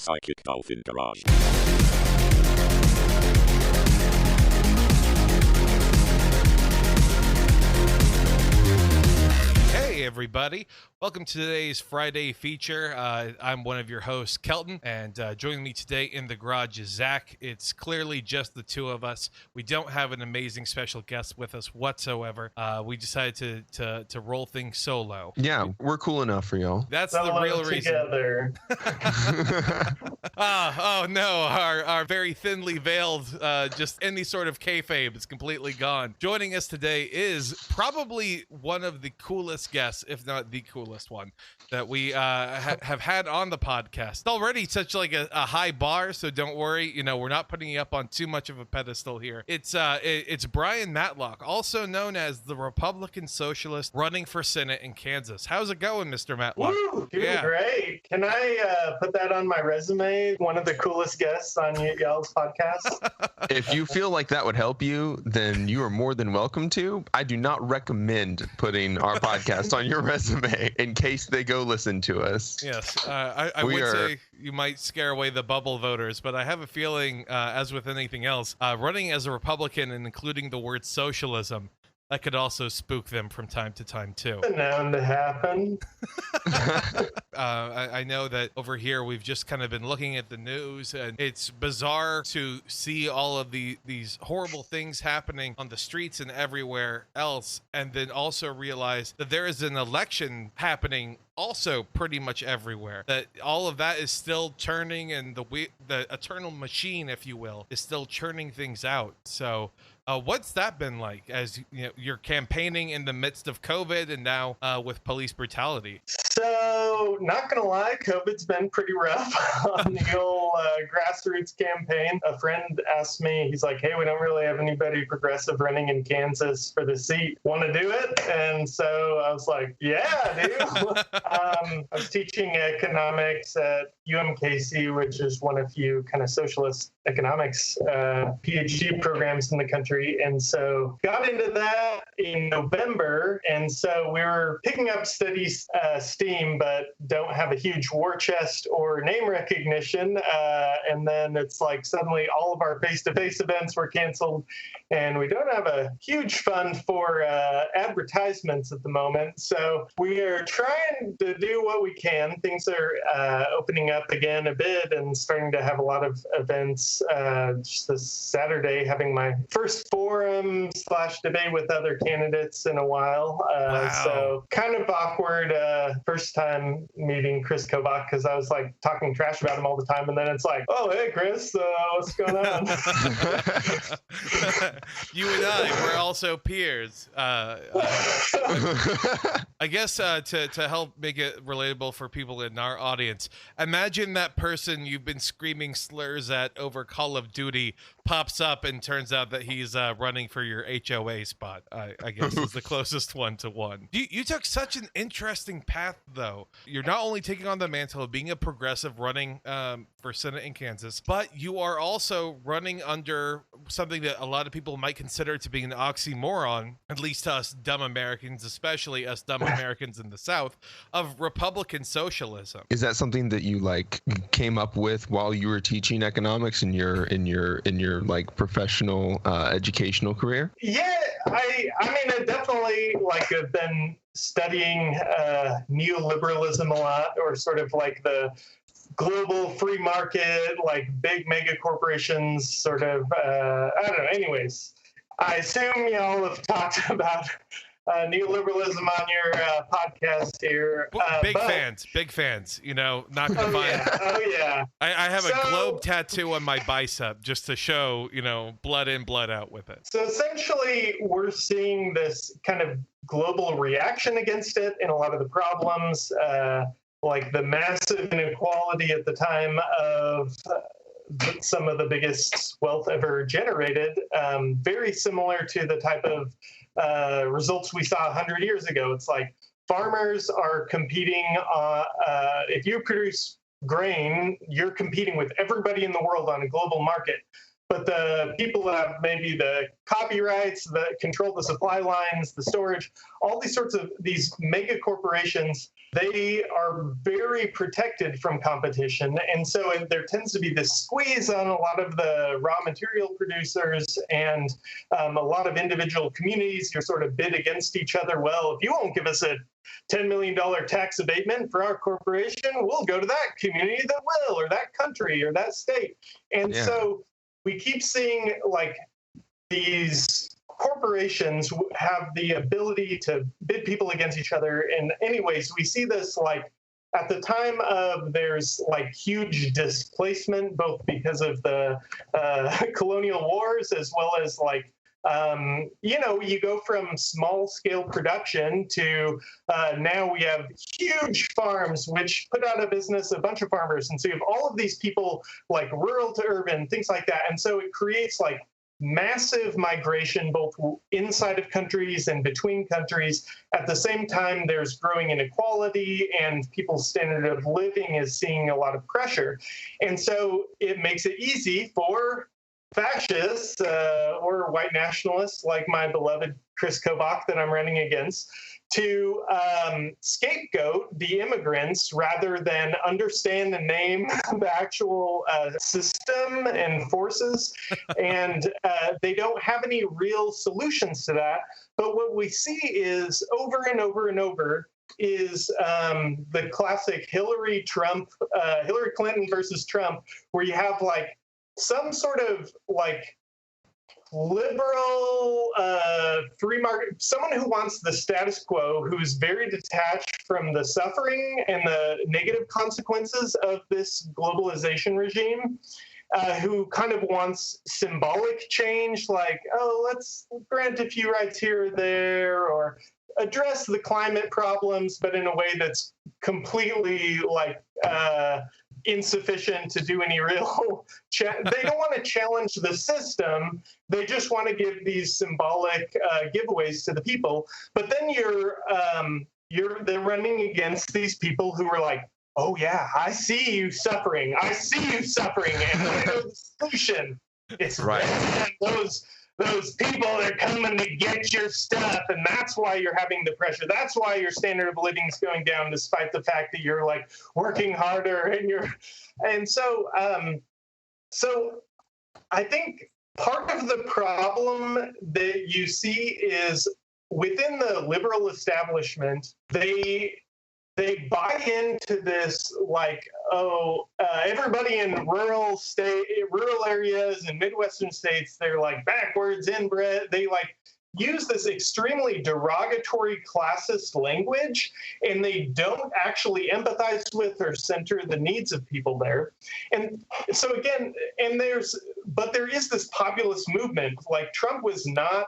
Psychic Dolphin Garage. Hey everybody, welcome to today's Friday feature. I'm one of your hosts, Kelton, and joining me today in the garage is Zach. It's clearly just the two of us. We don't have an amazing special guest with us whatsoever. We decided to roll things solo. Yeah, we're cool enough for y'all. That's the real reason. Together. Oh no, our very thinly veiled, just any sort of kayfabe is completely gone. Joining us today is probably one of the coolest guests, if not the coolest one, that we have had on the podcast. Already such like a high bar, so don't worry. You know, we're not putting you up on too much of a pedestal here. It's Brian Matlock, also known as the Republican Socialist running for Senate in Kansas. How's it going, Mr. Matlock? Woo, doing great. Can I put that on my resume? One of the coolest guests on y'all's podcast. If you feel like that would help you, then you are more than welcome to. I do not recommend putting our podcast on your resume in case they go listen to us. Yes, I would say you might scare away the bubble voters, but I have a feeling, as with anything else, running as a Republican and including the word socialism, that could also spook them from time to time, too. Known to happen. I know that over here we've just kind of been looking at the news, and it's bizarre to see all of these horrible things happening on the streets and everywhere else, and then also realize that there is an election happening also pretty much everywhere. That all of that is still churning, and the eternal machine, if you will, is still churning things out. So what's that been like as you're campaigning in the midst of COVID and now with police brutality? So, not gonna lie, COVID's been pretty rough on the old grassroots campaign. A friend asked me, he's like, hey, we don't really have anybody progressive running in Kansas for the seat. Want to do it? And so I was like, yeah, dude. I was teaching economics at UMKC, which is one of few kind of socialist economics PhD programs in the country. And so got into that in November. And so we were picking up steady steam, but don't have a huge war chest or name recognition. And then it's like suddenly all of our face-to-face events were canceled. And we don't have a huge fund for advertisements at the moment. So we are trying to do what we can. Things are opening up again a bit and starting to have a lot of events. Just this Saturday, having my first forum/debate with other candidates in a while. Wow. So kind of awkward first time meeting Chris Kovach, because I was like talking trash about him all the time. And then it's like, oh, hey, Chris, what's going on? You and I, we're also peers. I guess to help make it relatable for people in our audience, imagine that person you've been screaming slurs at over Call of Duty pops up and turns out that he's running for your HOA spot. I guess is the closest one to one. You took such an interesting path, though. You're not only taking on the mantle of being a progressive running for Senate in Kansas, but you are also running under something that a lot of people might consider to be an oxymoron, at least to us dumb Americans, especially us dumb Americans in the South, of Republican socialism. Is that something that you like came up with while you were teaching economics in your like professional educational career? Yeah, I mean, I definitely have been studying neoliberalism a lot, or sort of like the global free market, like big mega corporations, sort of, I don't know. Anyways, I assume y'all have talked about neoliberalism on your podcast here. Big fans, not to Oh yeah. I have a globe tattoo on my bicep just to show, blood in, blood out with it. So essentially, we're seeing this kind of global reaction against it in a lot of the problems, like the massive inequality at the time of some of the biggest wealth ever generated, very similar to the type of results we saw 100 years ago. It's like farmers are competing. If you produce grain, you're competing with everybody in the world on a global market. But the people that have maybe the copyrights, that control the supply lines, the storage, all these sorts of these mega corporations they are very protected from competition. And so there tends to be this squeeze on a lot of the raw material producers and a lot of individual communities. You're sort of bid against each other. Well, if you won't give us a $10 million tax abatement for our corporation, we'll go to that community that will, or that country, or that state. And so we keep seeing like these corporations have the ability to bid people against each other in any ways. We see this like at the time of there's like huge displacement, both because of the colonial wars as well as like you go from small scale production to now we have huge farms which put out of business a bunch of farmers. And so you have all of these people like rural to urban, things like that. And so it creates like massive migration both inside of countries and between countries. At the same time, there's growing inequality and people's standard of living is seeing a lot of pressure. And so it makes it easy for fascists or white nationalists like my beloved Chris Kobach that I'm running against to scapegoat the immigrants rather than understand and name the actual system and forces. And they don't have any real solutions to that. But what we see is over and over and over is the classic Hillary Clinton versus Trump, where you have like some sort of like liberal free market, someone who wants the status quo, who's very detached from the suffering and the negative consequences of this globalization regime, who kind of wants symbolic change, like, oh, let's grant a few rights here or there, or address the climate problems, but in a way that's completely like insufficient to do any real they don't want to challenge the system. They just want to give these symbolic giveaways to the people. But then they're running against these people who are like, oh yeah, I see you suffering, and I know the solution. It's right. Those people, they're coming to get your stuff, and that's why you're having the pressure. That's why your standard of living is going down, despite the fact that you're like working harder and so I think part of the problem that you see is within the liberal establishment, they buy into this like, everybody in rural areas and Midwestern states, they're like backwards, inbred. They like use this extremely derogatory classist language, and they don't actually empathize with or center the needs of people there. And so again, there is this populist movement. Like Trump was not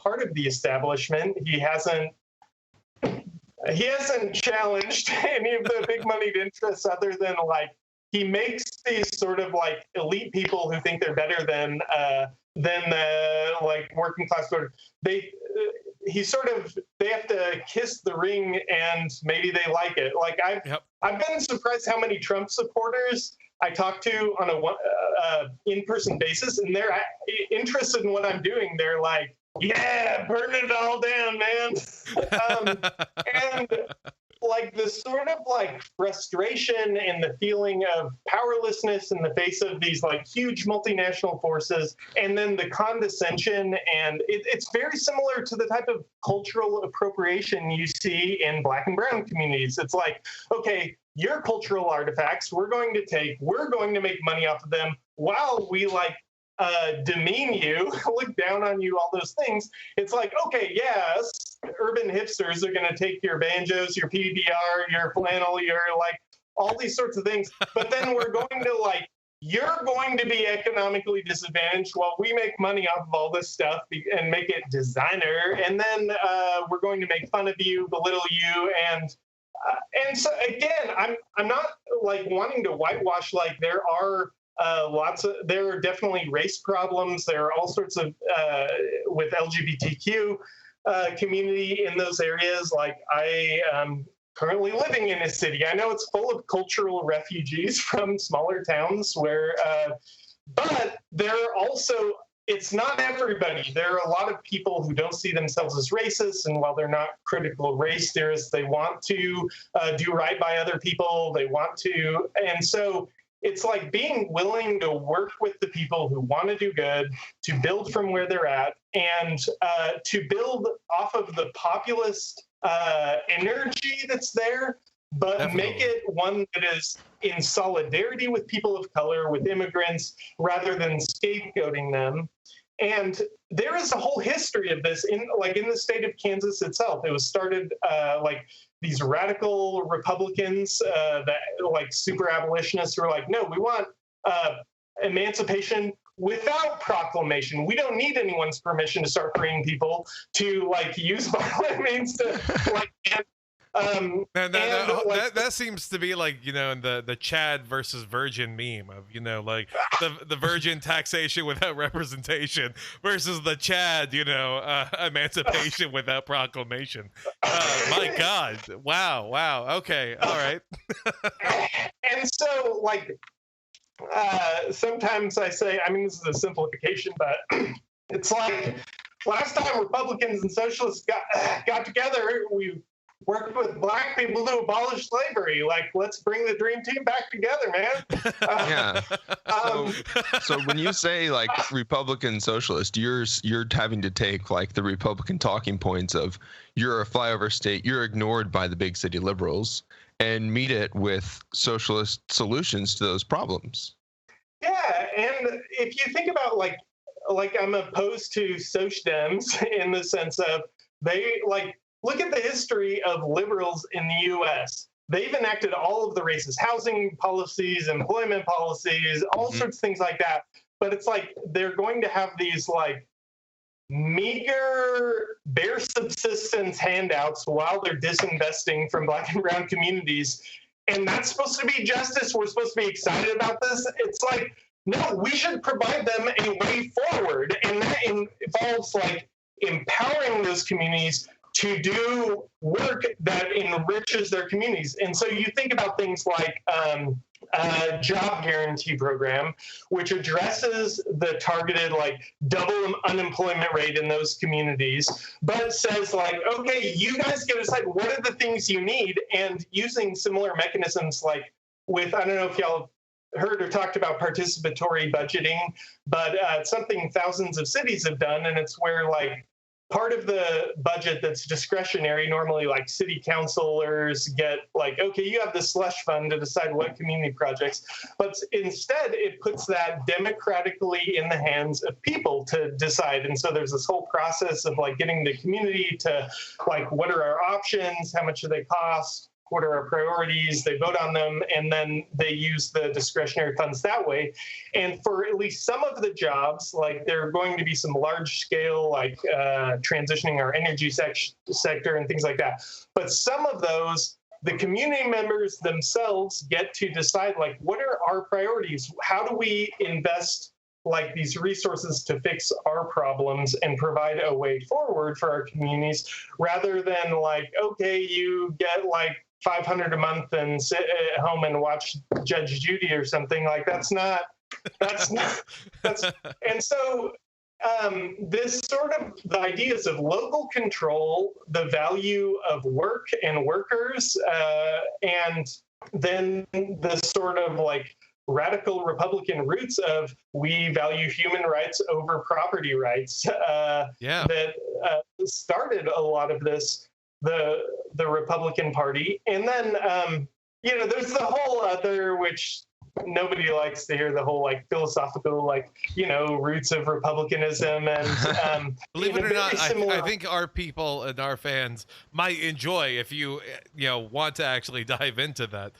part of the establishment. He hasn't challenged any of the big moneyed interests other than like he makes these sort of like elite people who think they're better than the like working class sort of they have to kiss the ring and maybe they like it. Like I've been surprised how many Trump supporters I talk to on a in-person basis, and they're interested in what I'm doing. They're like, yeah, burn it all down, man. And like the sort of like frustration and the feeling of powerlessness in the face of these like huge multinational forces, and then the condescension, and it's very similar to the type of cultural appropriation you see in Black and brown communities. It's like, okay, your cultural artifacts, we're going to make money off of them while we like demean you, look down on you, all those things. It's like, okay, yes, urban hipsters are going to take your banjos, your PBR, your flannel, your like all these sorts of things. But then we're going to like, you're going to be economically disadvantaged while we make money off of all this stuff and make it designer. And then we're going to make fun of you, belittle you. And so again, I'm not like wanting to whitewash, like there are there are definitely race problems. There are all sorts of with LGBTQ community in those areas. Like I am currently living in a city. I know it's full of cultural refugees from smaller towns where, but there are also it's not everybody. There are a lot of people who don't see themselves as racists, and while they're not critical race theorists, they want to do right by other people. They want to, and so it's like being willing to work with the people who want to do good, to build from where they're at, and to build off of the populist energy that's there, but Definitely. make it one that is in solidarity with people of color, with immigrants, rather than scapegoating them. And there is a whole history of this in the state of Kansas itself. It was started these radical Republicans that like super abolitionists who were like, no, we want emancipation without proclamation. We don't need anyone's permission to start freeing people, to like use violent means to like. That seems to be like, you know, in the Chad versus Virgin meme of, you know, like the Virgin taxation without representation versus the Chad, you know, emancipation without proclamation. My God. Wow. Okay. All right. And so like sometimes I say, I mean, this is a simplification, but it's like last time Republicans and socialists got together, we worked with black people to abolish slavery. Like, let's bring the dream team back together, man. Yeah. So when you say like Republican socialist, you're having to take like the Republican talking points of you're a flyover state, you're ignored by the big city liberals, and meet it with socialist solutions to those problems. Yeah, and if you think about like I'm opposed to Soc Dems in the sense of they like. Look at the history of liberals in the U.S. They've enacted all of the racist housing policies, employment policies, all sorts of things like that. But it's like they're going to have these like meager, bare subsistence handouts while they're disinvesting from Black and brown communities. And that's supposed to be justice. We're supposed to be excited about this. It's like, no, we should provide them a way forward. And that involves like empowering those communities to do work that enriches their communities. And so you think about things like a job guarantee program, which addresses the targeted like double unemployment rate in those communities, but says like, okay, you guys get to decide what are the things you need, and using similar mechanisms like with, I don't know if y'all heard or talked about participatory budgeting, but it's something thousands of cities have done, and it's where like part of the budget that's discretionary, normally like city councilors get like, okay, you have the slush fund to decide what community projects, but instead it puts that democratically in the hands of people to decide. And so there's this whole process of like getting the community to like, what are our options? How much do they cost? What are our priorities? They vote on them, and then they use the discretionary funds that way. And for at least some of the jobs, like there are going to be some large scale, like transitioning our energy sector and things like that. But some of those, the community members themselves get to decide, like, what are our priorities? How do we invest like these resources to fix our problems and provide a way forward for our communities, rather than like, okay, you get like $500 a month and sit at home and watch Judge Judy or something. Like that's and so this sort of the ideas of local control, the value of work and workers, and then the sort of like radical Republican roots of we value human rights over property rights that started a lot of this, the Republican Party. And then, there's the whole other, which nobody likes to hear, the whole like philosophical, like, roots of republicanism. And believe it or not, I think our people and our fans might enjoy if you want to actually dive into that.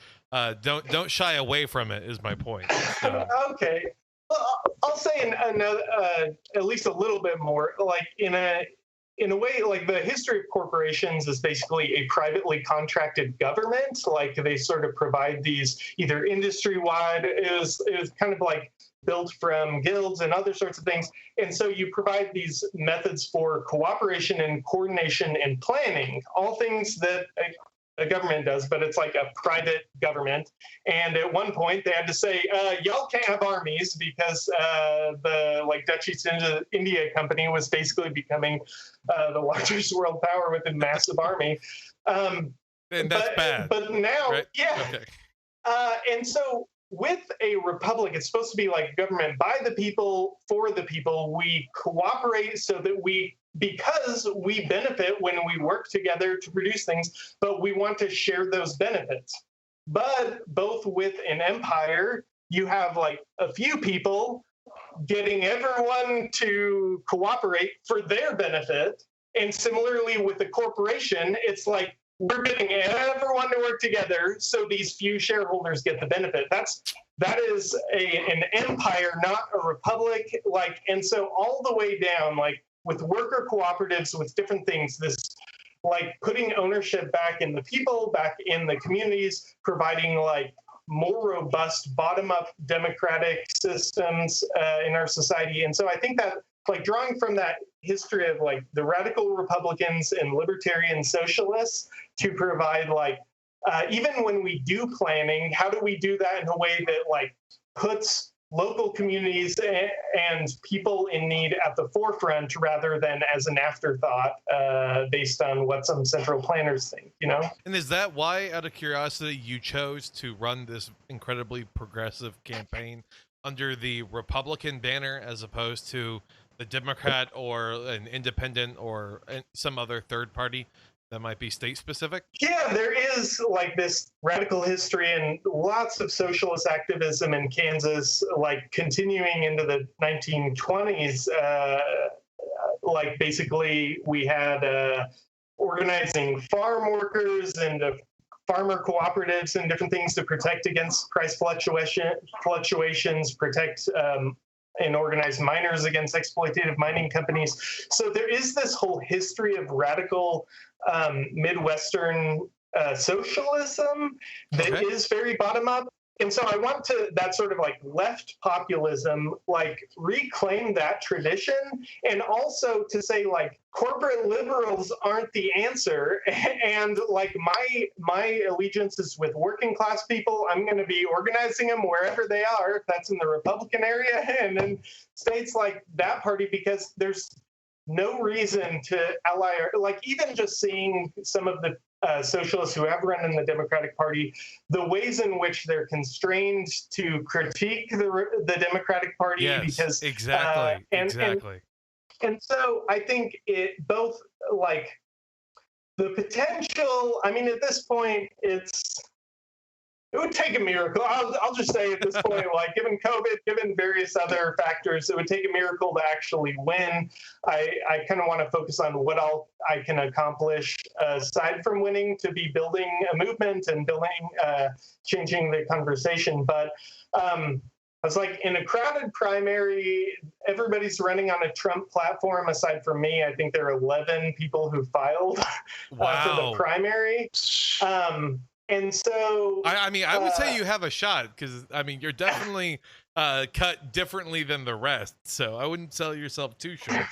Don't shy away from it is my point. So. Okay. Well, I'll say another, at least a little bit more, like in a way, like the history of corporations is basically a privately contracted government. Like they sort of provide these either industry-wide, it was kind of like built from guilds and other sorts of things. And so you provide these methods for cooperation and coordination and planning, all things that a government does, but it's like a private government. And at one point, they had to say, "Y'all can't have armies," because the Dutch East India Company was basically becoming the largest world power with a massive army. And that's bad. But now, right? yeah. Okay. And so with a republic, it's supposed to be like government by the people, for the people. We cooperate so that because we benefit when we work together to produce things, but we want to share those benefits. But both with an empire, you have like a few people getting everyone to cooperate for their benefit. And similarly with the corporation, it's like we're getting everyone to work together so these few shareholders get the benefit. That is an empire, not a republic. And so all the way down, like with worker cooperatives, with different things, this like putting ownership back in the people, back in the communities, providing like more robust bottom-up democratic systems in our society. And so I think that like drawing from that history of like the radical Republicans and libertarian socialists to provide like, even when we do planning, how do we do that in a way that like puts local communities and people in need at the forefront rather than as an afterthought based on what some central planners think, you know? And is that why, out of curiosity, you chose to run this incredibly progressive campaign under the Republican banner as opposed to the Democrat or an independent or some other third party that might be state specific? Yeah, there is like this radical history and lots of socialist activism in Kansas, like continuing into the 1920s. Like basically we had organizing farm workers and farmer cooperatives and different things to protect against price fluctuations, protect and organize miners against exploitative mining companies. So there is this whole history of radical Midwestern socialism that is very bottom up. And so I want to, that sort of like left populism, like reclaim that tradition, and also to say like corporate liberals aren't the answer. And like my allegiance is with working class people. I'm going to be organizing them wherever they are, if that's in the Republican area and in states like that party, because there's no reason to ally, like even just seeing some of the socialists who have run in the Democratic Party, the ways in which they're constrained to critique the Democratic Party. Yes, because exactly. And so I think it both like the potential. I mean, at this point, it would take a miracle. I'll just say at this point, like given COVID, given various other factors, it would take a miracle to actually win. I kind of want to focus on what I can accomplish aside from winning, to be building a movement and changing the conversation. But I was like, in a crowded primary, everybody's running on a Trump platform aside from me. I think there are 11 people who filed for the primary. And so, I mean, I would say you have a shot because, I mean, you're definitely cut differently than the rest. So I wouldn't sell yourself too short.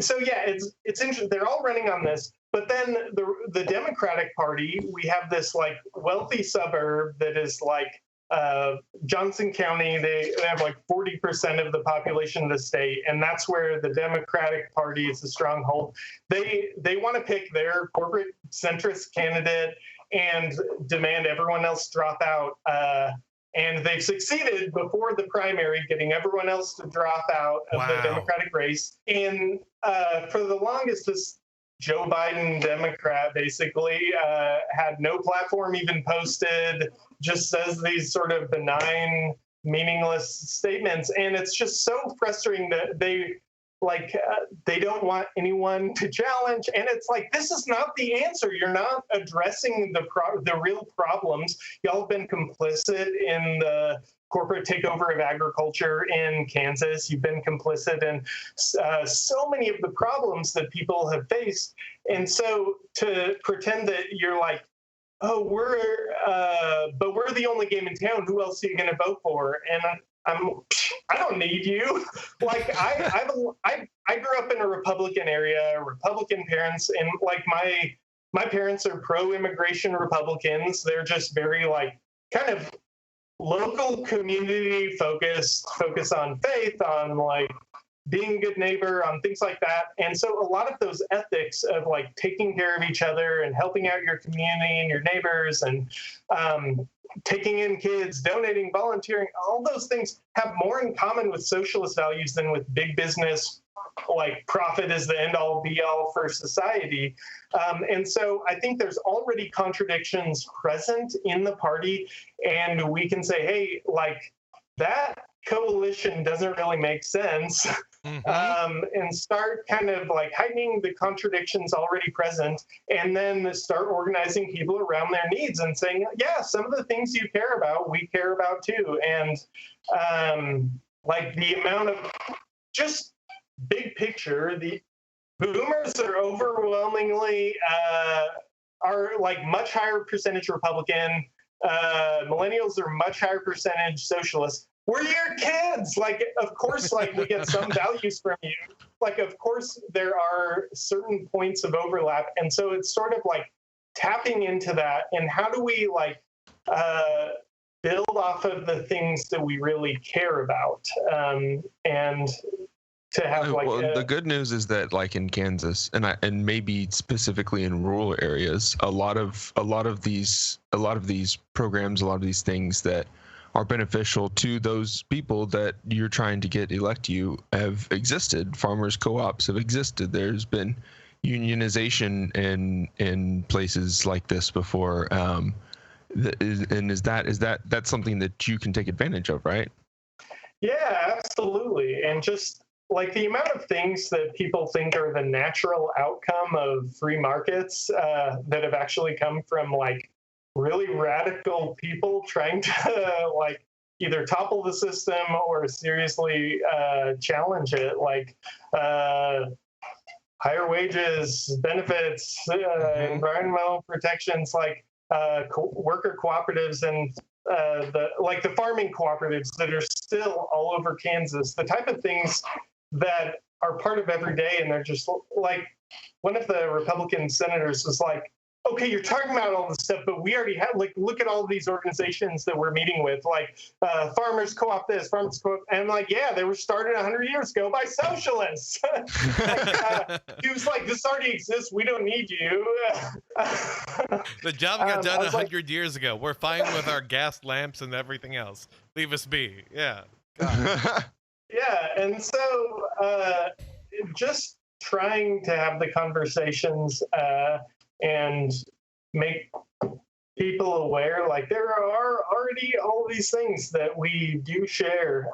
So yeah, it's interesting. They're all running on this, but then the Democratic Party, we have this like wealthy suburb that is like Johnson County. They have like 40% of the population of the state, and that's where the Democratic Party is a stronghold. They want to pick their corporate centrist candidate and demand everyone else drop out. And they've succeeded before the primary, getting everyone else to drop out of the Democratic race. And for the longest, this Joe Biden Democrat basically had no platform even posted, just says these sort of benign, meaningless statements. And it's just so frustrating that they don't want anyone to challenge. And it's like, this is not the answer. You're not addressing the real problems. Y'all have been complicit in the corporate takeover of agriculture in Kansas. You've been complicit in so many of the problems that people have faced. And so to pretend that you're like, oh, but we're the only game in town, who else are you going to vote for? And I don't need you. Like I grew up in a Republican area, Republican parents, and like my parents are pro-immigration Republicans. They're just very like kind of local community focus on faith, on like being a good neighbor, on things like that. And so a lot of those ethics of like taking care of each other and helping out your community and your neighbors and taking in kids, donating, volunteering, all those things have more in common with socialist values than with big business, like profit is the end all be all for society. And so I think there's already contradictions present in the party, and we can say, hey, like that coalition doesn't really make sense. And start kind of like heightening the contradictions already present, and then start organizing people around their needs and saying, yeah, some of the things you care about, we care about too. And like the amount of just big picture, the boomers are overwhelmingly are like much higher percentage Republican. Millennials are much higher percentage socialist. We're your kids. Like, of course, like we get some values from you. Like, of course, there are certain points of overlap. And so it's sort of like tapping into that. And how do we like build off of the things that we really care about? And to have like the good news is that like in Kansas and maybe specifically in rural areas, a lot of these programs, a lot of these things that are beneficial to those people that you're trying to get elect you have existed. Farmers co-ops have existed. There's been unionization in places like this before. That's something that you can take advantage of, right? Yeah, absolutely. And just like the amount of things that people think are the natural outcome of free markets that have actually come from like really radical people trying to like either topple the system or seriously challenge it, like higher wages, benefits, environmental protections, like worker cooperatives and the farming cooperatives that are still all over Kansas, the type of things that are part of every day. And they're just like, one of the Republican senators was like, okay, you're talking about all this stuff, but we already have, like, look at all of these organizations that we're meeting with, like Farmers Co-op this, Farmers Co-op, and I'm like, yeah, they were started 100 years ago by socialists. He was like, this already exists, we don't need you. The job got done 100 years ago. We're fine with our gas lamps and everything else. Leave us be. Yeah. Yeah, and so just trying to have the conversations and make people aware, like there are already all these things that we do share.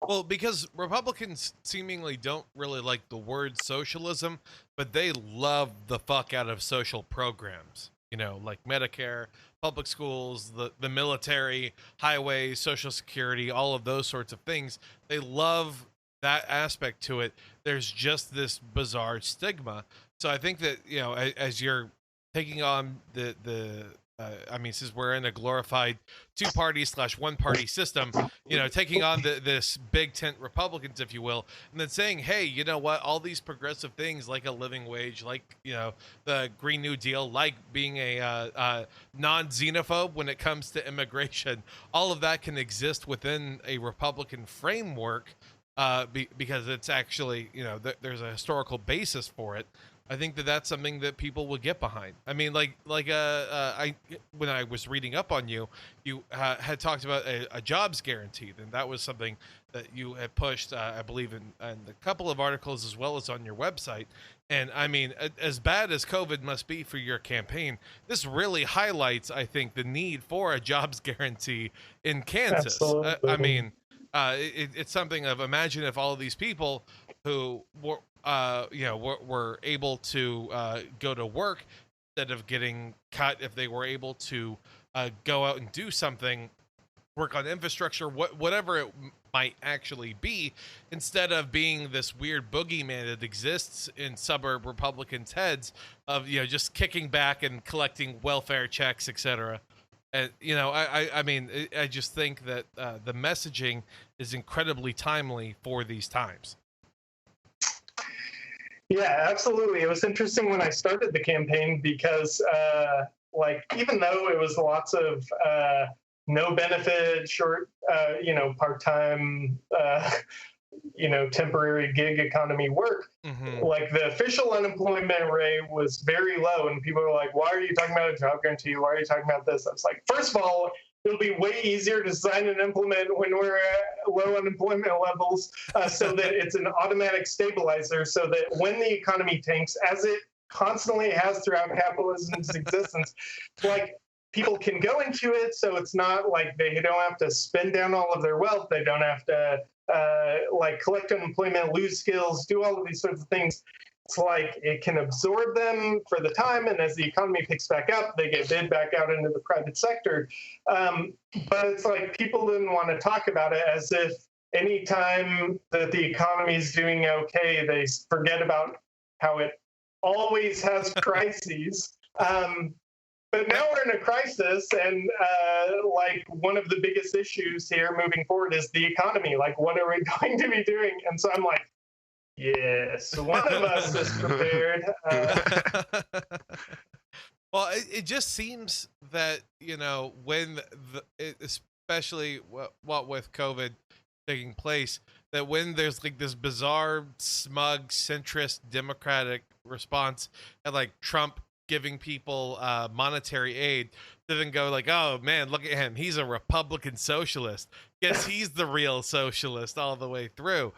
Well, because Republicans seemingly don't really like the word socialism, but they love the fuck out of social programs, you know, like Medicare, public schools, the military, highways, Social Security, all of those sorts of things. They love that aspect to it. There's just this bizarre stigma. So I think that, you know, as you're taking on I mean, since we're in a glorified 2-party / 1-party system, you know, taking on this big tent Republicans, if you will, and then saying, hey, you know what, all these progressive things like a living wage, like, you know, the Green New Deal, like being a non-xenophobe when it comes to immigration, all of that can exist within a Republican framework because it's actually, you know, there's a historical basis for it. I think that that's something that people will get behind. I mean, when I was reading up on you, you had talked about a jobs guarantee, and that was something that you had pushed, I believe, in a couple of articles as well as on your website. And I mean, as bad as COVID must be for your campaign, this really highlights, I think, the need for a jobs guarantee in Kansas. I mean, it's something of, imagine if all of these people who were were able to go to work instead of getting cut, if they were able to go out and do something, work on infrastructure, whatever it might actually be, instead of being this weird boogeyman that exists in suburb Republicans' heads of, you know, just kicking back and collecting welfare checks, etc. And I mean, I just think that the messaging is incredibly timely for these times. Yeah, absolutely. It was interesting when I started the campaign because, even though it was lots of no benefit, short, part-time, temporary gig economy work, like the official unemployment rate was very low, and people were like, "Why are you talking about a job guarantee? Why are you talking about this?" I was like, first of all, it'll be way easier to sign and implement when we're at low unemployment levels, so that it's an automatic stabilizer, so that when the economy tanks, as it constantly has throughout capitalism's existence, like people can go into it, so it's not like they don't have to spend down all of their wealth, they don't have to collect unemployment, lose skills, do all of these sorts of things. It's like it can absorb them for the time, and as the economy picks back up, they get bid back out into the private sector. But it's like people didn't want to talk about it as if any time that the economy is doing okay, they forget about how it always has crises. But now we're in a crisis, and one of the biggest issues here moving forward is the economy. Like, what are we going to be doing? And so I'm like, yes, one of us is prepared. Well, it just seems that, when especially what with COVID taking place, that when there's like this bizarre, smug, centrist Democratic response, and like Trump giving people monetary aid, to then go like, oh man, look at him, he's a Republican socialist. Guess he's the real socialist all the way through.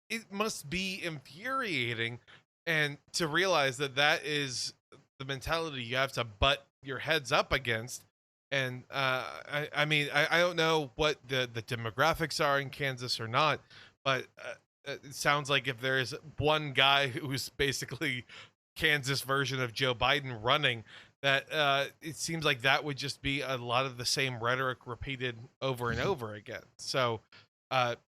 It must be infuriating, and to realize that is the mentality you have to butt your heads up against. And I mean, I don't know what the demographics are in Kansas or not, but it sounds like if there's one guy who's basically Kansas version of Joe Biden running, that it seems like that would just be a lot of the same rhetoric repeated over and over again. So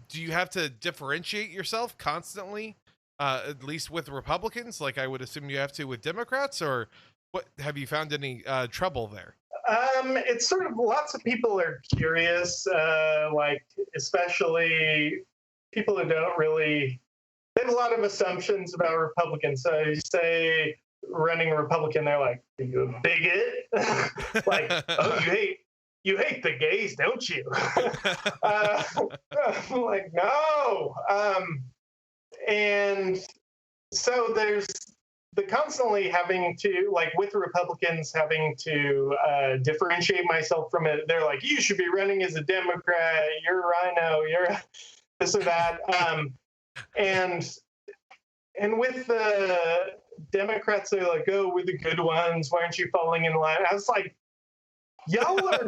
do you have to differentiate yourself constantly, at least with Republicans, like I would assume you have to with Democrats, or what? Have you found any trouble there? It's sort of, lots of people are curious, especially people who don't really, they have a lot of assumptions about Republicans. So you say running a Republican, they're like, are you a bigot? Like, oh, you hate the gays, don't you? I'm like, no. And so there's the constantly having to, like, with Republicans, having to differentiate myself from it. They're like, you should be running as a Democrat, you're a rhino, you're this or that. And with the Democrats, they're like, oh, we're the good ones, why aren't you falling in line? I was like, y'all are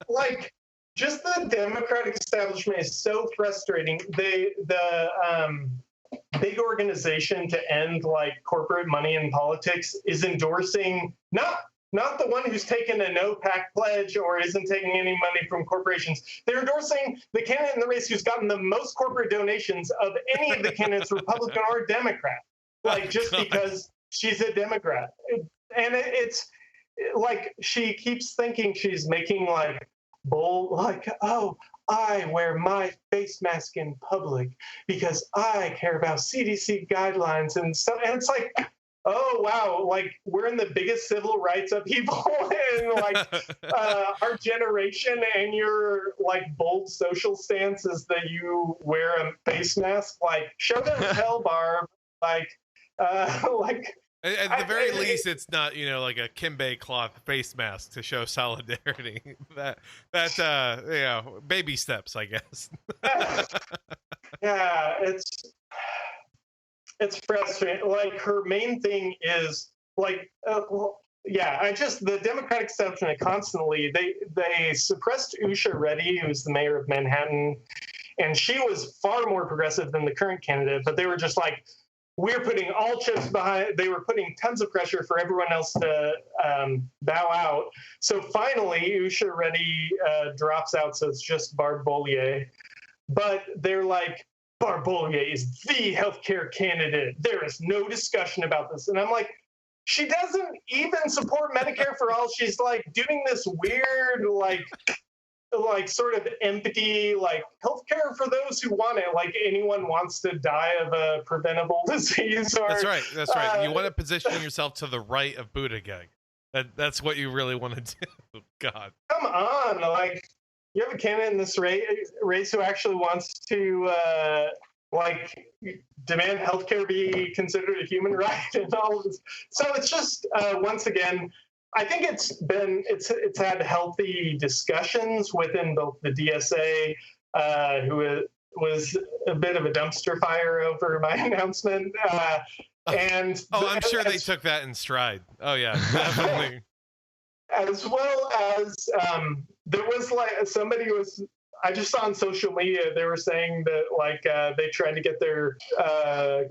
like, just the Democratic establishment is so frustrating. The big organization to end like corporate money in politics is endorsing not the one who's taken a no PAC pledge or isn't taking any money from corporations. They're endorsing the candidate in the race who's gotten the most corporate donations of any of the candidates, Republican or Democrat, like just because she's a Democrat. And it's like she keeps thinking she's making like bold, like, oh, I wear my face mask in public because I care about CDC guidelines and stuff. And it's like, oh, wow, like we're in the biggest civil rights upheaval in like our generation, and your like bold social stance is that you wear a face mask. Like, show them hell, Barb. Like, at the very least, it's not, like a Kimbe cloth face mask to show solidarity. That baby steps, I guess. Yeah, it's frustrating. Like, her main thing is like, the Democratic establishment constantly, they suppressed Usha Reddy, who's the mayor of Manhattan, and she was far more progressive than the current candidate, but they were just like, we're putting all chips behind. They were putting tons of pressure for everyone else to bow out. So finally, Usha Reddy drops out, so it's just Barb Bollier. But they're like, Barb Bollier is the healthcare candidate. There is no discussion about this. And I'm like, she doesn't even support Medicare for all. She's like doing this weird, like sort of empty, like healthcare for those who want it. Like anyone wants to die of a preventable disease. Or, That's right. That's right. You want to position yourself to the right of Buttigieg. That's what you really want to do. God. Come on, like you have a candidate in this race who actually wants to like demand healthcare be considered a human right and all of this. So it's just once again, I think it's had healthy discussions within both the DSA, who was a bit of a dumpster fire over my announcement. And I'm sure they took that in stride. Oh yeah, definitely. As well as there was like I just saw on social media they were saying that like they tried to get their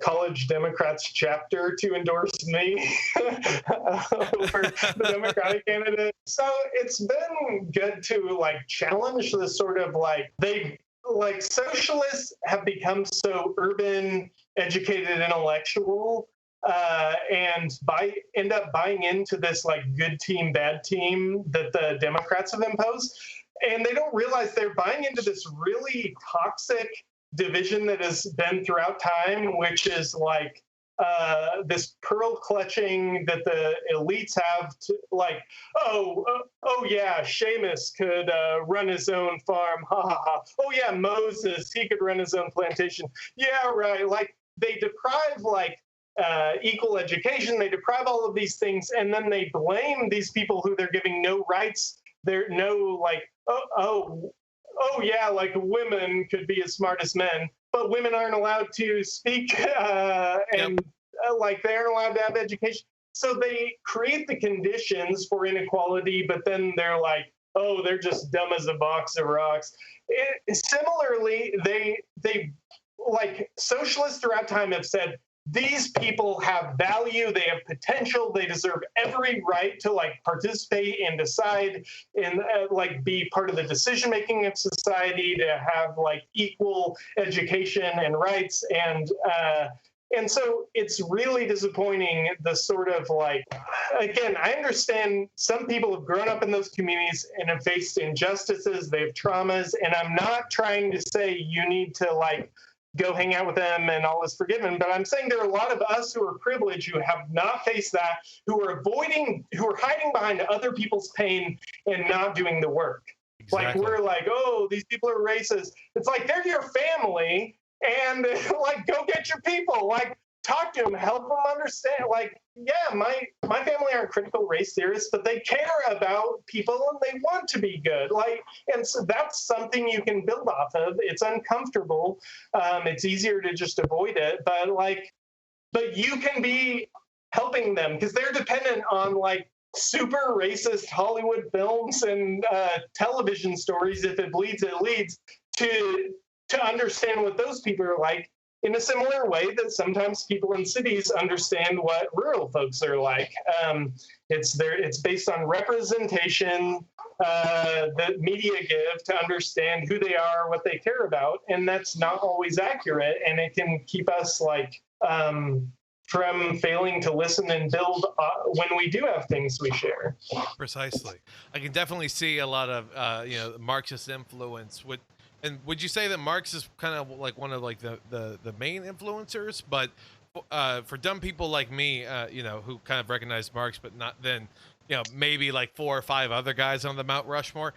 college Democrats chapter to endorse me over the Democratic candidate. So it's been good to like challenge the sort of like socialists have become so urban, educated, intellectual, and end up buying into this like good team, bad team that the Democrats have imposed. And they don't realize they're buying into this really toxic division that has been throughout time, which is like this pearl clutching that the elites have to like, oh yeah, Seamus could run his own farm. Ha ha ha. Oh yeah, Moses, he could run his own plantation. Yeah, right. Like they deprive like equal education, they deprive all of these things, and then they blame these people who they're giving no rights. They're no like, oh yeah, like women could be as smart as men, but women aren't allowed to speak like they aren't allowed to have education. So they create the conditions for inequality, but then they're like, oh, they're just dumb as a box of rocks. Similarly, they like socialists throughout time have said, these people have value, they have potential, they deserve every right to like participate and decide and like be part of the decision making of society, to have like equal education and rights. And so it's really disappointing, the sort of like, again, I understand some people have grown up in those communities and have faced injustices, they have traumas, and I'm not trying to say you need to like go hang out with them and all is forgiven. But I'm saying there are a lot of us who are privileged who have not faced that, who are hiding behind other people's pain and not doing the work. Exactly. Like we're like, oh, these people are racist. It's like they're your family, and like go get your people. Like talk to them, help them understand. Like, yeah, my family aren't critical race theorists, but they care about people and they want to be good. Like, and so that's something you can build off of. It's uncomfortable. It's easier to just avoid it, but you can be helping them because they're dependent on like super racist Hollywood films and television stories. If it bleeds, it leads to understand what those people are like, in a similar way that sometimes people in cities understand what rural folks are like. It's based on representation that media give to understand who they are, what they care about, and that's not always accurate, and it can keep us like from failing to listen and build when we do have things we share. Precisely. I can definitely see a lot of Marxist influence. And would you say that Marx is kind of like one of like the main influencers? But for dumb people like me, who kind of recognize Marx, but not then, maybe like 4 or 5 other guys on the Mount Rushmore.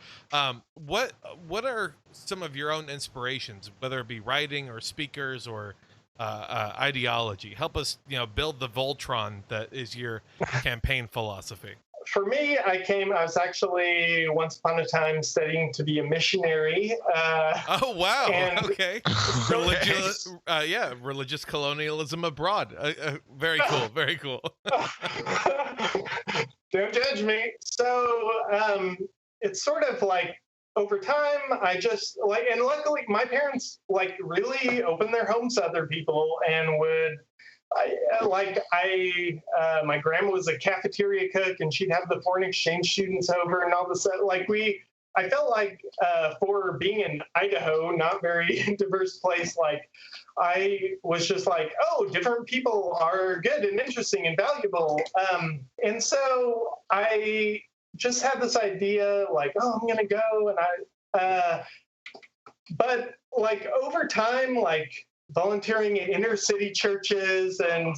What are some of your own inspirations, whether it be writing or speakers or ideology? Help us, build the Voltron that is your campaign philosophy. For me, I was actually once upon a time studying to be a missionary. Oh, wow. Okay. Religious colonialism abroad. Very cool. Very cool. Don't judge me. So it's sort of like over time, I just like, and luckily my parents like really opened their homes to other people and would, my grandma was a cafeteria cook and she'd have the foreign exchange students over and all this. Like I felt like for being in Idaho, not very diverse place, like I was just like, oh, different people are good and interesting and valuable. And so I just had this idea like, oh, I'm going to go. And but like over time, like volunteering in inner city churches and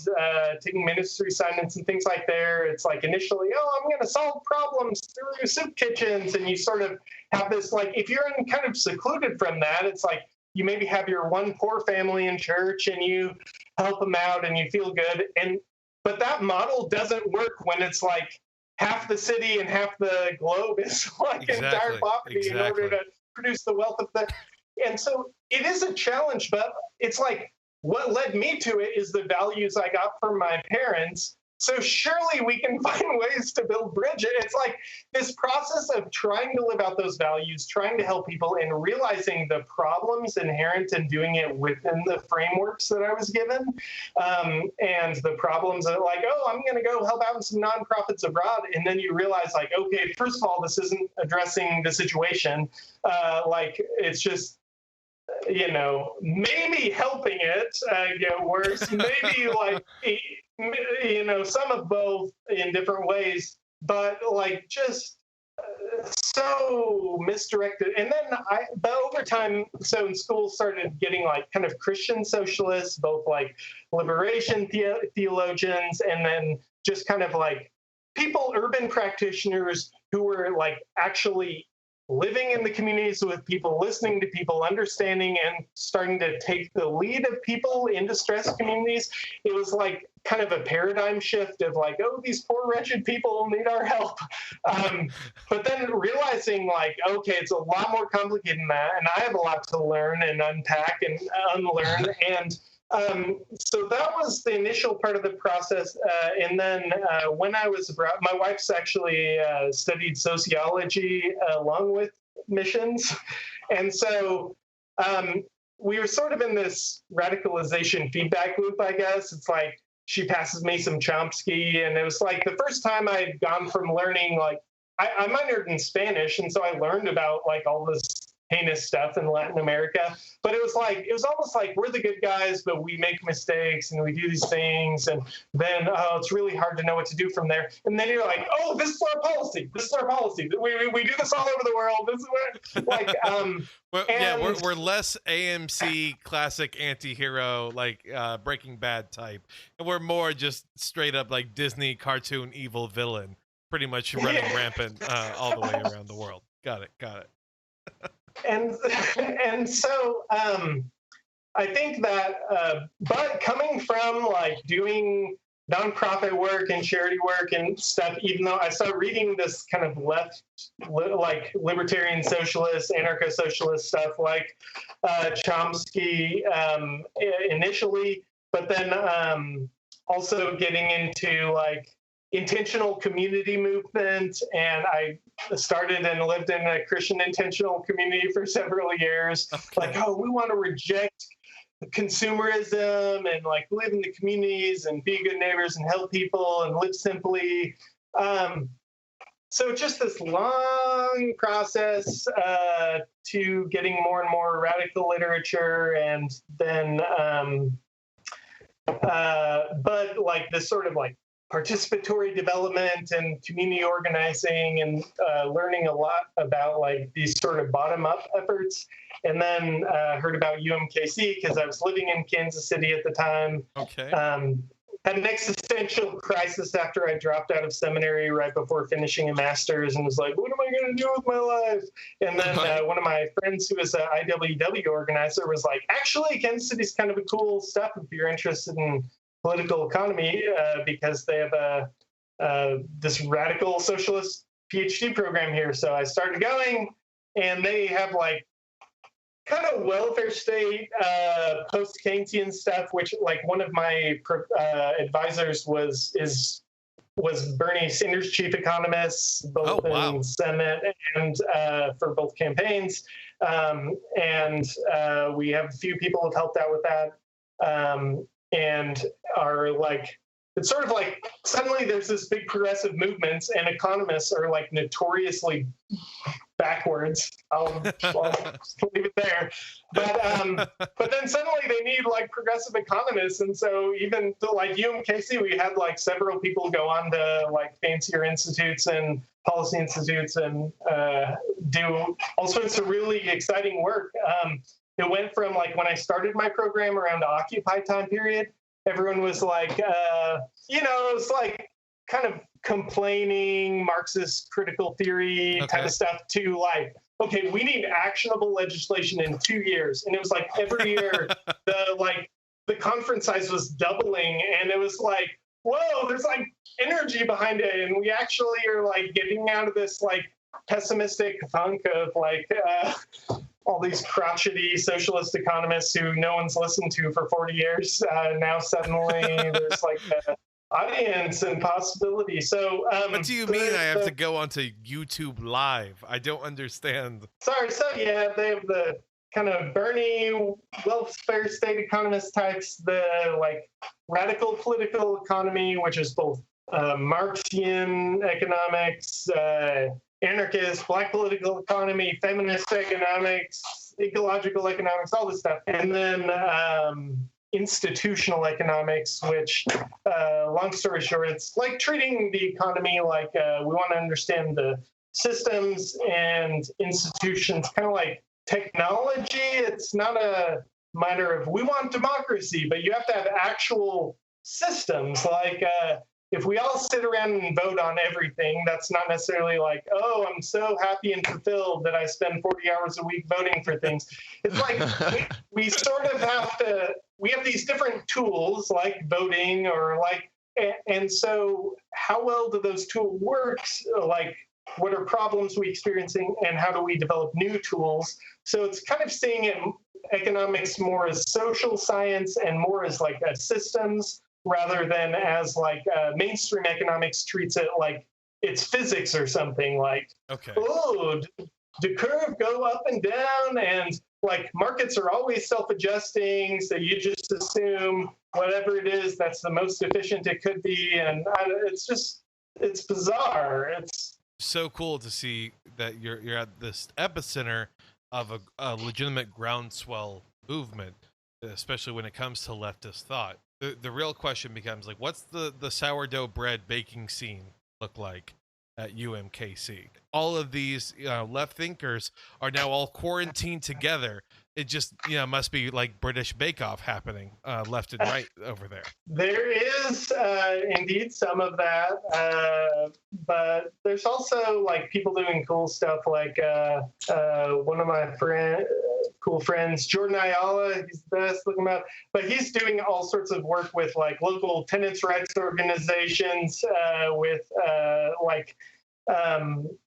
taking ministry assignments and things like there, it's like initially, oh, I'm going to solve problems through soup kitchens. And you sort of have this, like, if you're in kind of secluded from that, it's like you maybe have your one poor family in church and you help them out and you feel good. But that model doesn't work when it's like half the city and half the globe is like entire poverty in order to produce the wealth of the. And so it is a challenge, but it's like what led me to it is the values I got from my parents. So surely we can find ways to build bridges. It's like this process of trying to live out those values, trying to help people, and realizing the problems inherent in doing it within the frameworks that I was given. And the problems of like, oh, I'm going to go help out in some nonprofits abroad. And then you realize like, okay, first of all, this isn't addressing the situation. Like it's just, you know, maybe helping it get worse, maybe like, you know, some of both in different ways, but like just so misdirected. And then but over time, so in school started getting like kind of Christian socialists, both like liberation theologians, and then just kind of like people, urban practitioners who were like actually living in the communities with people, listening to people, understanding, and starting to take the lead of people in distressed communities. It was like kind of a paradigm shift of like, oh, these poor wretched people need our help. But then realizing like, okay, it's a lot more complicated than that, and I have a lot to learn and unpack and unlearn. And so that was the initial part of the process. And then when I was abroad, my wife's actually studied sociology along with missions. And so we were sort of in this radicalization feedback loop, I guess. It's like she passes me some Chomsky. And it was like the first time I had gone from learning, like I minored in Spanish. And so I learned about like all this heinous stuff in Latin America, but it was almost like we're the good guys, but we make mistakes and we do these things, and then it's really hard to know what to do from there. And then you're like, oh, this is our policy. This is our policy. We do this all over the world. This is where, like, we're less AMC classic anti-hero like Breaking Bad type, and we're more just straight up like Disney cartoon evil villain, pretty much running rampant all the way around the world. Got it. And so I think that, but coming from like doing nonprofit work and charity work and stuff, even though I started reading this kind of left, like libertarian socialist, anarcho-socialist stuff like Chomsky initially, but then also getting into like intentional community movement, and I started and lived in a Christian intentional community for several years. Okay. Like, oh, we want to reject consumerism and like live in the communities and be good neighbors and help people and live simply. So just this long process to getting more and more radical literature, and then but like this sort of like participatory development and community organizing, and learning a lot about like these sort of bottom-up efforts. And then heard about UMKC because I was living in Kansas City at the time. Okay. Had an existential crisis after I dropped out of seminary right before finishing a master's, and was like, what am I going to do with my life? And then one of my friends who was an IWW organizer was like, actually, Kansas City's kind of a cool stuff if you're interested in political economy, because they have this radical socialist PhD program here. So I started going, and they have like kind of welfare state, post-Keynesian stuff, which like one of my advisors was Bernie Sanders' chief economist, both in Senate and for both campaigns. And we have a few people who've helped out with that. And are like, it's sort of like suddenly there's this big progressive movements, and economists are like notoriously backwards. I'll leave it there. But then suddenly they need like progressive economists, and so even like UMKC, we had like several people go on to like fancier institutes and policy institutes and do all sorts of really exciting work. It went from like when I started my program around the Occupy time period, everyone was like, it was like kind of complaining Marxist critical theory type of stuff to like, okay, we need actionable legislation in 2 years. And it was like every year the conference size was doubling, and it was like, whoa, there's like energy behind it. And we actually are like getting out of this like pessimistic funk of like all these crotchety socialist economists who no one's listened to for 40 years. Now suddenly there's like audience and possibility. So what do you mean I have to go onto YouTube Live? I don't understand. Sorry, so yeah, they have the kind of Bernie welfare state economist types, the like radical political economy, which is both Marxian economics, anarchist, black political economy, feminist economics, ecological economics, all this stuff. And then institutional economics, which, long story short, it's like treating the economy like we want to understand the systems and institutions, kind of like technology. It's not a matter of we want democracy, but you have to have actual systems. Like if we all sit around and vote on everything, that's not necessarily like, oh, I'm so happy and fulfilled that I spend 40 hours a week voting for things. It's like we sort of have to, we have these different tools like voting or like, and so how well do those tools work? Like, what are problems we experiencing, and how do we develop new tools? So it's kind of seeing it economics more as social science and more as like a systems, rather than as like mainstream economics treats it like it's physics or something. Like, oh, the curve go up and down, and like markets are always self-adjusting, so you just assume whatever it is that's the most efficient it could be, and it's bizarre. It's so cool to see that you're at this epicenter of a legitimate groundswell movement, especially when it comes to leftist thought. The real question becomes like, what's the sourdough bread baking scene look like at UMKC? All of these left thinkers are now all quarantined together. It just must be like British Bake Off happening left and right over there. There is indeed some of that, but there's also like people doing cool stuff. Like one of my cool friends, Jordan Ayala, he's the best. Look him up. But he's doing all sorts of work with like local tenants' rights organizations, with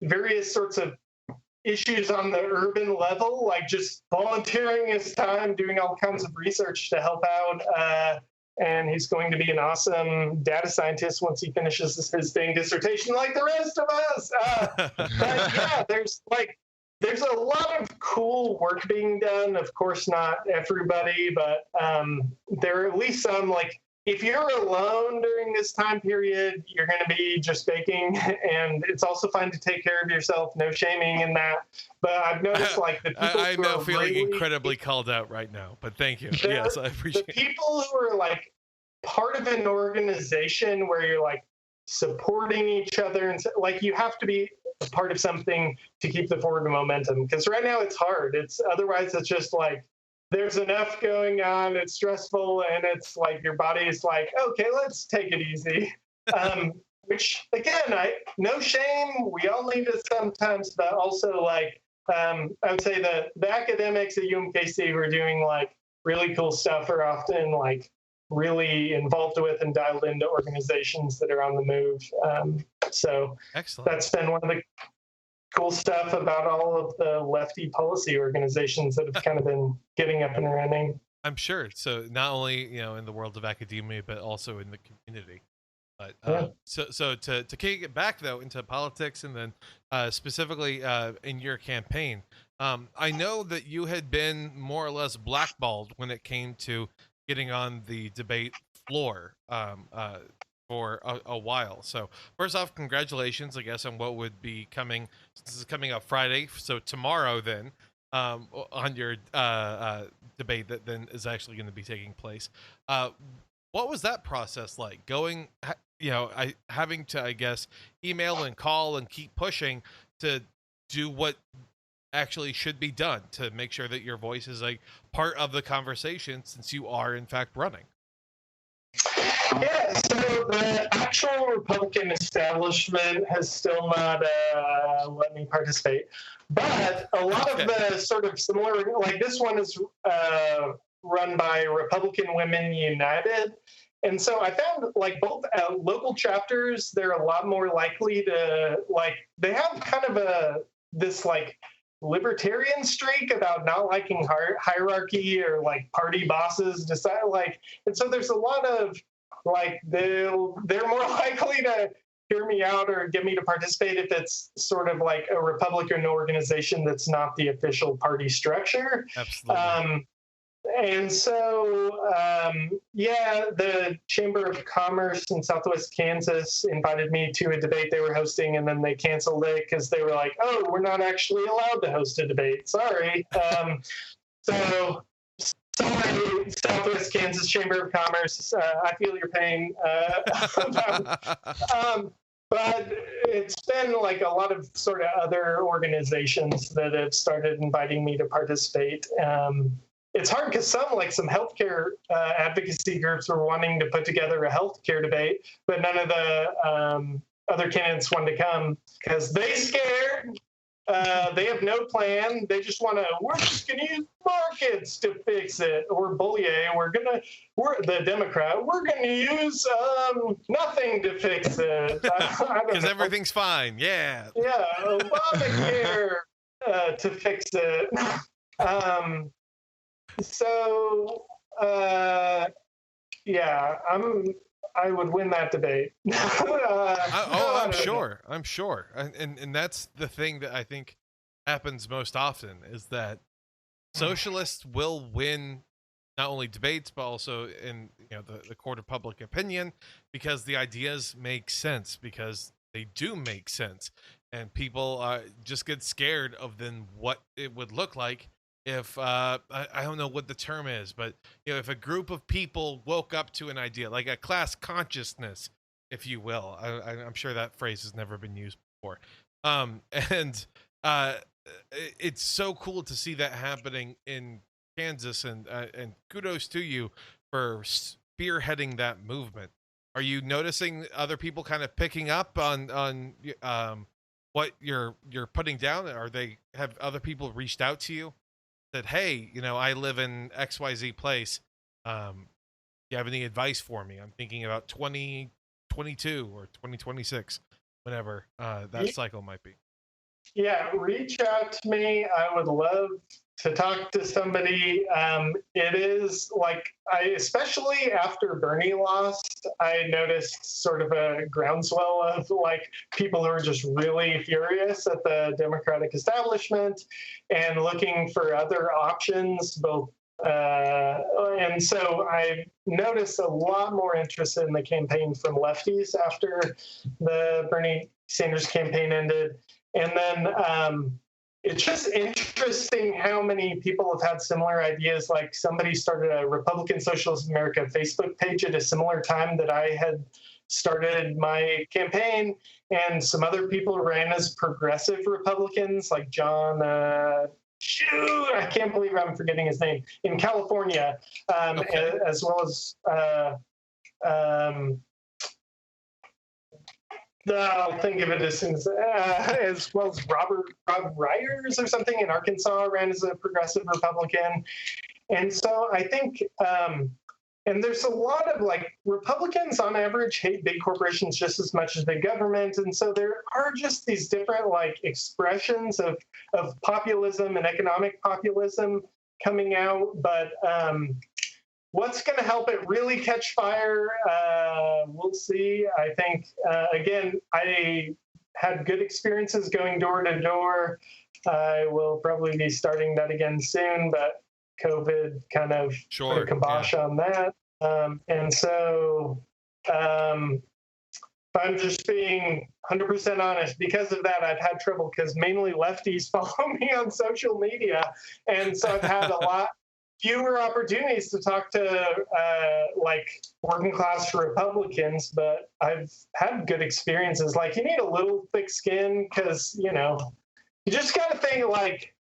various sorts of issues on the urban level, like just volunteering his time, doing all kinds of research to help out. And he's going to be an awesome data scientist once he finishes his dang dissertation, like the rest of us. But yeah, there's a lot of cool work being done. Of course, not everybody, but there are at least some. Like, if you're alone during this time period, you're going to be just baking, and it's also fine to take care of yourself. No shaming in that. But I've noticed, like, the people I'm who now are feeling really incredibly called out right now, but thank you. Yes, I appreciate the people who are like part of an organization where you're like supporting each other, and like you have to be a part of something to keep the forward momentum. Because right now it's hard. Otherwise it's just like, there's enough going on, it's stressful, and it's like your body's like, okay, let's take it easy. Which, again, no shame. We all need it sometimes, but also like, I would say the academics at UMKC who are doing like really cool stuff are often like really involved with and dialed into organizations that are on the move. So excellent. That's been one of the cool stuff about all of the lefty policy organizations that have kind of been getting up and running. I'm sure. So not only in the world of academia, but also in the community. But so to kick it back though into politics, and then specifically in your campaign, I know that you had been more or less blackballed when it came to getting on the debate floor for a while. So first off, congratulations, I guess, on what would be coming. This is coming up Friday, so tomorrow then, on your debate that then is actually going to be taking place. What was that process like? Having to, I guess, email and call and keep pushing to do what actually should be done to make sure that your voice is like part of the conversation, since you are in fact running. Yeah, so the actual Republican establishment has still not let me participate. But a lot of the sort of similar, like this one is run by Republican Women United. And so I found like both local chapters, they're a lot more likely to, like, they have kind of this like libertarian streak about not liking hierarchy or like party bosses decide, like, and so there's a lot of like they're more likely to hear me out or get me to participate if it's sort of like a Republican organization that's not the official party structure. Absolutely. And so, the Chamber of Commerce in Southwest Kansas invited me to a debate they were hosting, and then they canceled it because they were like, "Oh, we're not actually allowed to host a debate. Sorry." So, sorry, Southwest Kansas Chamber of Commerce. I feel your pain. But it's been like a lot of sort of other organizations that have started inviting me to participate. It's hard because some healthcare advocacy groups were wanting to put together a healthcare debate, but none of the other candidates wanted to come because they scared. They have no plan. They just we're just going to use markets to fix it. Or Bollier, we're the Democrat, we're going to use nothing to fix it. Because everything's fine. Yeah. Yeah, Obamacare to fix it. I would win that debate. I'm sure. And that's the thing that I think happens most often, is that socialists will win not only debates, but also in the court of public opinion, because the ideas make sense, because they do make sense. And people just get scared of then what it would look like if I don't know what the term is, but if a group of people woke up to an idea, like a class consciousness, if you will. I'm sure that phrase has never been used before. And it's so cool to see that happening in Kansas, and kudos to you for spearheading that movement. Are you noticing other people kind of picking up on what you're putting down? Have other people reached out to you? Said, hey, I live in XYZ place. Do you have any advice for me? I'm thinking about 2022 or 2026, whenever that cycle might be. Yeah, reach out to me. I would love to talk to somebody. It is like, especially after Bernie lost, I noticed sort of a groundswell of like people who are just really furious at the Democratic establishment and looking for other options, both. And so I noticed a lot more interest in the campaign from lefties after the Bernie Sanders campaign ended. And then it's just interesting how many people have had similar ideas. Like somebody started a Republican Socialist America Facebook page at a similar time that I had started my campaign. And some other people ran as progressive Republicans, like John, I can't believe I'm forgetting his name, in California, as well as I'll think of it as well as Rob Ryers or something in Arkansas ran as a progressive Republican. And so I think, and there's a lot of like Republicans on average hate big corporations just as much as big government. And so there are just these different like expressions of populism and economic populism coming out. But what's going to help it really catch fire? We'll see. I think, again, I had good experiences going door to door. I will probably be starting that again soon, but COVID kind of put a kibosh on that. And so, If I'm just being 100% honest, because of that, I've had trouble because mainly lefties follow me on social media. And so I've had a lot fewer opportunities to talk to like working class Republicans, but I've had good experiences. Like, you need a little thick skin because, you just got to think like,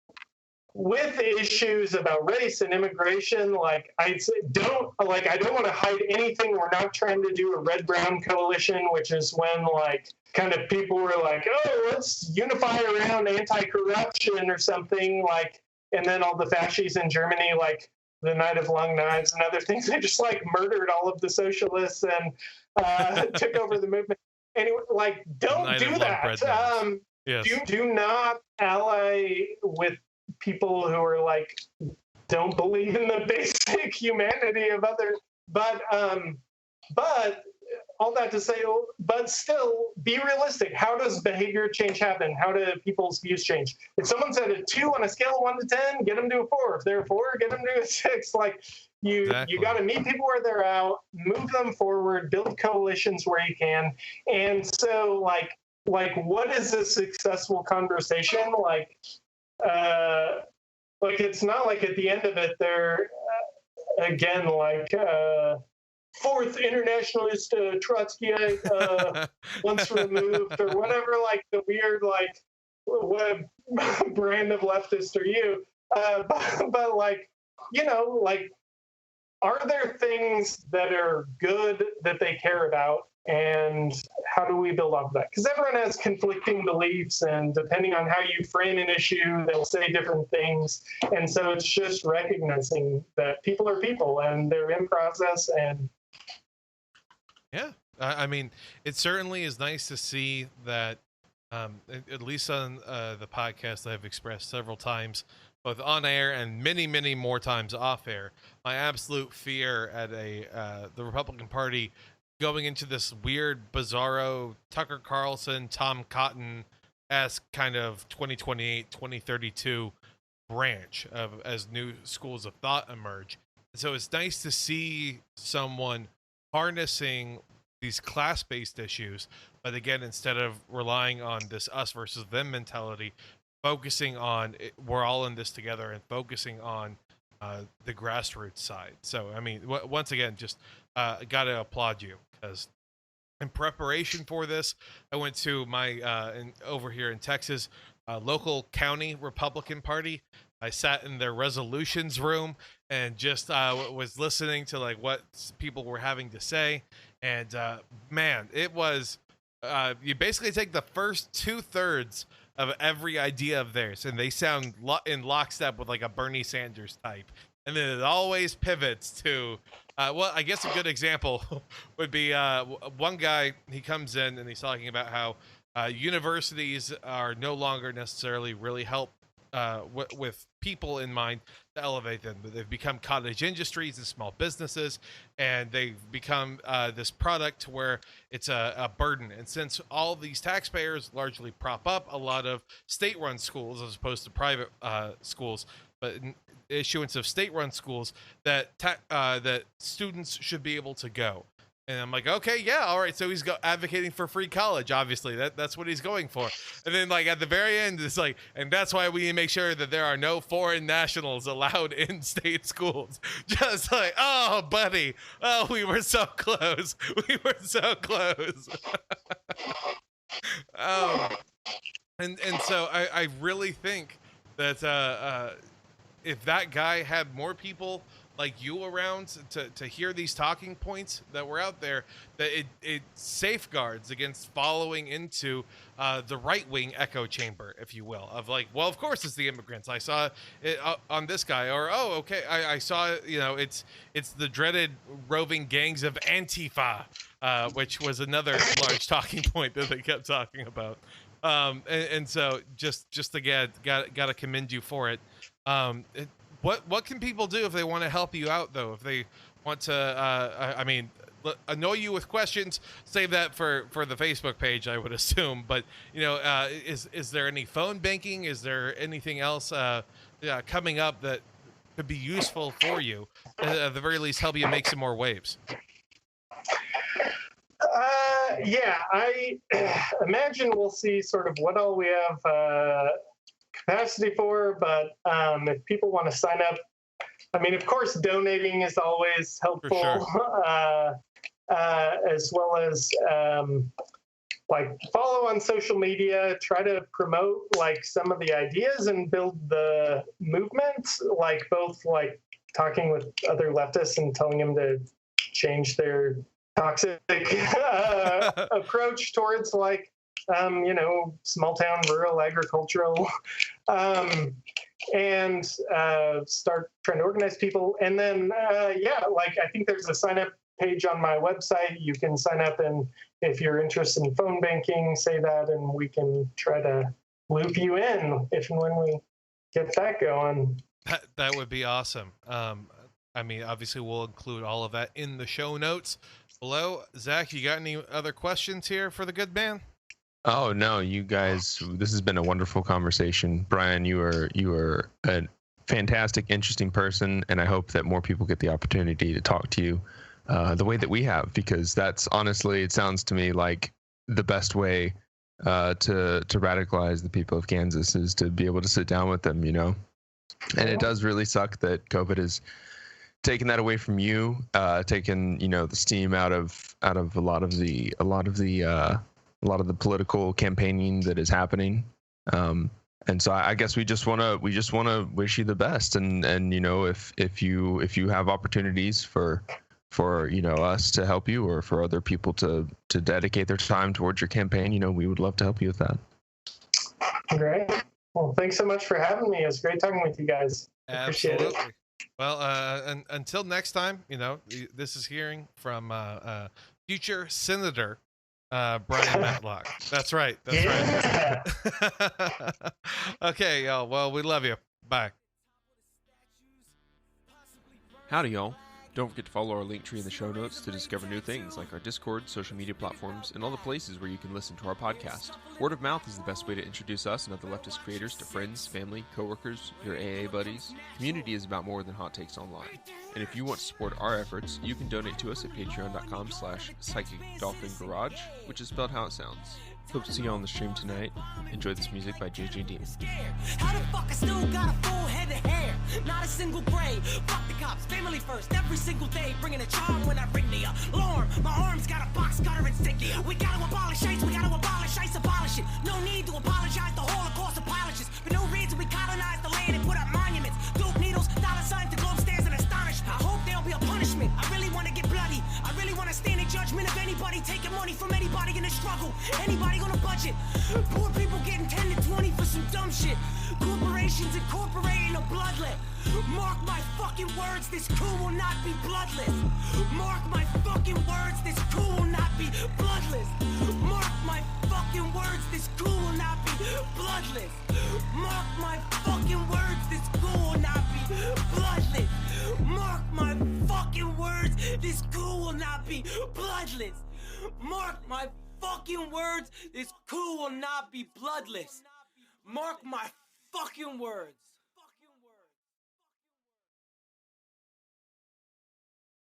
with issues about race and immigration, like I don't want to hide anything. We're not trying to do a red-brown coalition, which is when like kind of people were like, oh, let's unify around anti-corruption or something, like, and then all the fascists in Germany, like the Night of Long Knives and other things, they just like murdered all of the socialists and took over the movement. Anyway, like, don't do that. Yes. Do not ally with people who are like don't believe in the basic humanity of others, but all that to say, but still be realistic. How does behavior change happen? How do people's views change? If someone's at a 2 on a scale of 1 to 10, get them to a 4. If they're a 4, get them to a 6. Like you got to meet people where they're out, move them forward, build coalitions where you can. And so like what is a successful conversation? Like it's not like at the end of it they're again like fourth internationalist Trotskyite once removed or whatever, like the weird like what brand of leftist are you, but like like are there things that are good that they care about, and how do we build off of that? Because everyone has conflicting beliefs, and depending on how you frame an issue, they'll say different things. And so it's just recognizing that people are people and they're in process. And yeah, I mean, it certainly is nice to see that, at least on the podcast I've expressed several times, both on air and many, many more times off air, my absolute fear at the Republican Party going into this weird, bizarro Tucker Carlson, Tom Cotton-esque kind of 2028, 2032 branch as new schools of thought emerge. So it's nice to see someone harnessing these class-based issues, but again, instead of relying on this us versus them mentality, focusing on we're all in this together and focusing on the grassroots side. So, I mean, once again, just got to applaud you, because in preparation for this, I went to my over here in Texas, local county Republican Party. I sat in their resolutions room and just was listening to like what people were having to say. And man, it was you basically take the first 2/3 of every idea of theirs, and they sound in lockstep with like a Bernie Sanders type. And then it always pivots to, well, I guess a good example would be one guy, he comes in and he's talking about how universities are no longer necessarily really help with people in mind to elevate them. They've become cottage industries and small businesses, and they've become this product to where it's a burden. And since all of these taxpayers largely prop up a lot of state-run schools as opposed to private schools, but issuance of state-run schools, that that students should be able to go. And I'm like, okay, yeah, all right. So he's advocating for free college. Obviously, that's what he's going for. And then, like at the very end, it's like, and that's why we need to make sure that there are no foreign nationals allowed in state schools. Just like, oh, buddy, oh, we were so close. We were so close. And so I really think that if that guy had more people like you around to hear these talking points that were out there, that it safeguards against following into the right-wing echo chamber, if you will, of like, well, of course it's the immigrants. I saw it on this guy, or oh, okay, I saw it's the dreaded roving gangs of Antifa, which was another large talking point that they kept talking about. And so just again, got to commend you for it. What can people do if they want to help you out, though? If they want to, I mean, annoy you with questions, save that for the Facebook page, I would assume. But is there any phone banking? Is there anything else coming up that could be useful for you? At the very least, help you make some more waves. Yeah, I imagine we'll see sort of what all we have capacity for, but if people want to sign up, I mean, of course, donating is always helpful, For as well as like follow on social media, try to promote like some of the ideas and build the movement, like both like talking with other leftists and telling them to change their toxic approach towards like small town rural agricultural and start trying to organize people. And then like I think there's a sign up page on my website. You can sign up, and if you're interested in phone banking, say that, and we can try to loop you in if and when we get that going. That would be awesome. I mean, obviously, we'll include all of that in the show notes below. Zach, you got any other questions here for the good man? Oh no, you guys, this has been a wonderful conversation. Brian, you are a fantastic, interesting person, and I hope that more people get the opportunity to talk to you the way that we have, because that's honestly, it sounds to me like the best way to radicalize the people of Kansas is to be able to sit down with them, And it does really suck that COVID has taken that away from you, taken the steam out of a lot of the political campaigning that is happening. And so I guess we just want to wish you the best, and if you have opportunities for us to help you, or for other people to dedicate their time towards your campaign, we would love to help you with that. Great. Well, thanks so much for having me. It was great talking with you guys. Appreciate Absolutely. it. Well, until next time, this is hearing from future Senator Brian Matlock. That's right. Right. Okay, y'all. Well, we love you. Bye. Howdy, y'all. Don't forget to follow our link tree in the show notes to discover new things like our Discord, social media platforms, and all the places where you can listen to our podcast. Word of mouth is the best way to introduce us and other leftist creators to friends, family, coworkers, your AA buddies. Community is about more than hot takes online. And if you want to support our efforts, you can donate to us at patreon.com/psychicdolphingarage, which is spelled how it sounds. Hope to see you on the stream tonight. Enjoy this music by JJ Dean. How the fuck I still got a full head of hair? Not a single gray. Fuck the cops, family first, every single day. Bringing a charm when I ring the alarm. My arms got a box cutter insignia. We gotta abolish ICE, we gotta abolish ICE, abolish it. No need to apologize, the Holocaust apologists. For no reason we colonized the land and put up monuments. Dope needles, dollar signs, the globe stands in astonishment. I hope there'll be a punishment. I really wanna get bloody. I really wanna stand in judgment of anybody taking money from anybody in the struggle. Anybody on a budget. Poor people getting 10 to 20 for some dumb shit. Corporations incorporating a bloodlet. Mark my fucking words, this coup will not be bloodless. Mark my fucking words, this coup will not be bloodless. Mark my fucking words, this coup will not be bloodless. Mark my fucking words, this coup will not be bloodless. Mark my fucking words, this coup will not be bloodless. Mark my fucking words, this coup will not be bloodless. Mark my fucking words.